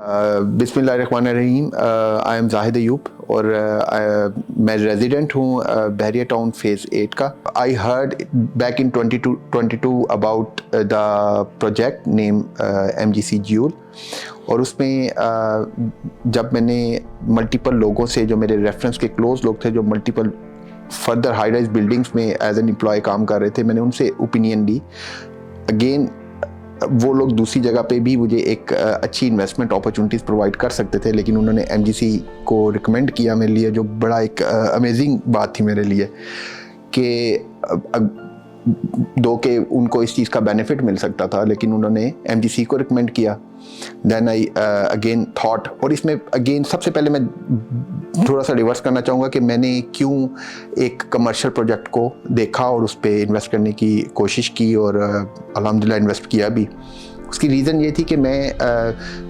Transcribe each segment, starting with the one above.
बिस्मिल्लाहिर्रहमानिर्रहीम। I am Zahid Ayub और मैं रेजिडेंट हूँ बहरिया टाउन फेज़ 8 का। I heard back in 2022 about the project name MGC jewel, और उसमें जब मैंने मल्टीपल लोगों से, जो मेरे रेफरेंस के क्लोज लोग थे, जो multiple further high rise buildings में एज एन एम्प्लॉय काम कर रहे थे, मैंने उनसे ओपिनियन ली। अगेन वो लोग दूसरी जगह पे भी मुझे एक अच्छी इन्वेस्टमेंट अपॉर्चुनिटीज़ प्रोवाइड कर सकते थे, लेकिन उन्होंने MGC को रिकमेंड किया मेरे लिए, जो बड़ा एक अमेजिंग बात थी मेरे लिए कि दो के उनको इस चीज़ का बेनिफिट मिल सकता था, लेकिन उन्होंने MGC को रिकमेंड किया। देन आई अगेन थॉट, और इसमें अगेन सबसे पहले मैं थोड़ा सा रिवर्स करना चाहूँगा कि मैंने क्यों एक कमर्शियल प्रोजेक्ट को देखा और उस पर इन्वेस्ट करने की कोशिश की, और अल्हम्दुलिल्लाह इन्वेस्ट किया भी। उसकी रीज़न ये थी कि मैं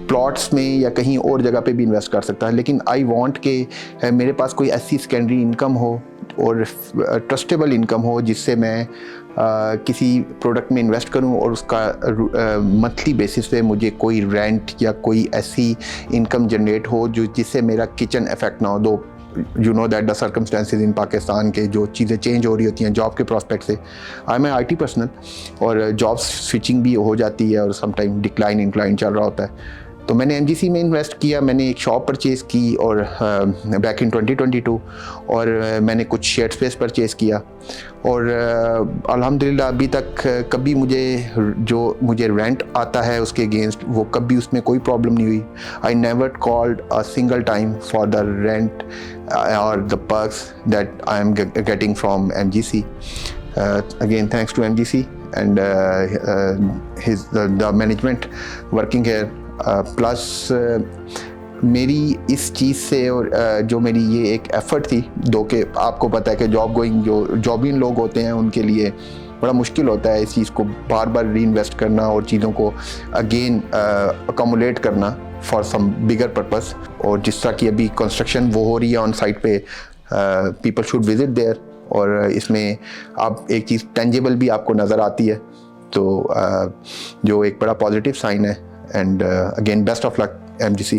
प्लॉट्स में या कहीं और जगह पे भी इन्वेस्ट कर सकता है, लेकिन आई वांट कि मेरे पास कोई ऐसी सेकेंडरी इनकम हो और ट्रस्टेबल इनकम हो, जिससे मैं किसी प्रोडक्ट में इन्वेस्ट करूं और उसका मंथली बेसिस पे मुझे कोई रेंट या कोई ऐसी इनकम जनरेट हो जो जिससे मेरा किचन इफेक्ट ना हो। Though you know that the circumstances in Pakistan के जो चीज़ें चेंज हो रही होती हैं जॉब के प्रॉस्पेक्ट से। आई एम IT पर्सनल और जॉब स्विचिंग भी हो जाती है और समटाइम डिक्लाइन इंक्लाइन चल रहा होता है। तो मैंने MGC में इन्वेस्ट किया, मैंने एक शॉप परचेज़ की और बैक इन 2022, और मैंने कुछ शेयर स्पेस परचेज़ किया, और अल्हम्दुलिल्लाह अभी तक कभी मुझे रेंट आता है उसके अगेंस्ट, वो कभी उसमें कोई प्रॉब्लम नहीं हुई। I never called a single time for the rent और the perks that I am getting from MGC। Again thanks to MGC and the management working here. Plus मेरी इस चीज़ से, और जो मेरी ये एक एफ़र्ट थी, दो के आपको पता है कि जॉब गोइंग जो जॉबिंग लोग होते हैं उनके लिए बड़ा मुश्किल होता है इस चीज़ को बार बार री इन्वेस्ट करना और चीज़ों को अगेन अकोमुलेट करना फॉर सम बिगर पर्पस। और जिस तरह की अभी कंस्ट्रक्शन वो हो रही है ऑन साइट पे, पीपल शुड विजिट देयर, और इसमें आप एक चीज़ टेंजिबल भी आपको नज़र आती है, तो जो एक बड़ा पॉजिटिव साइन है। And again, best of luck, MGC.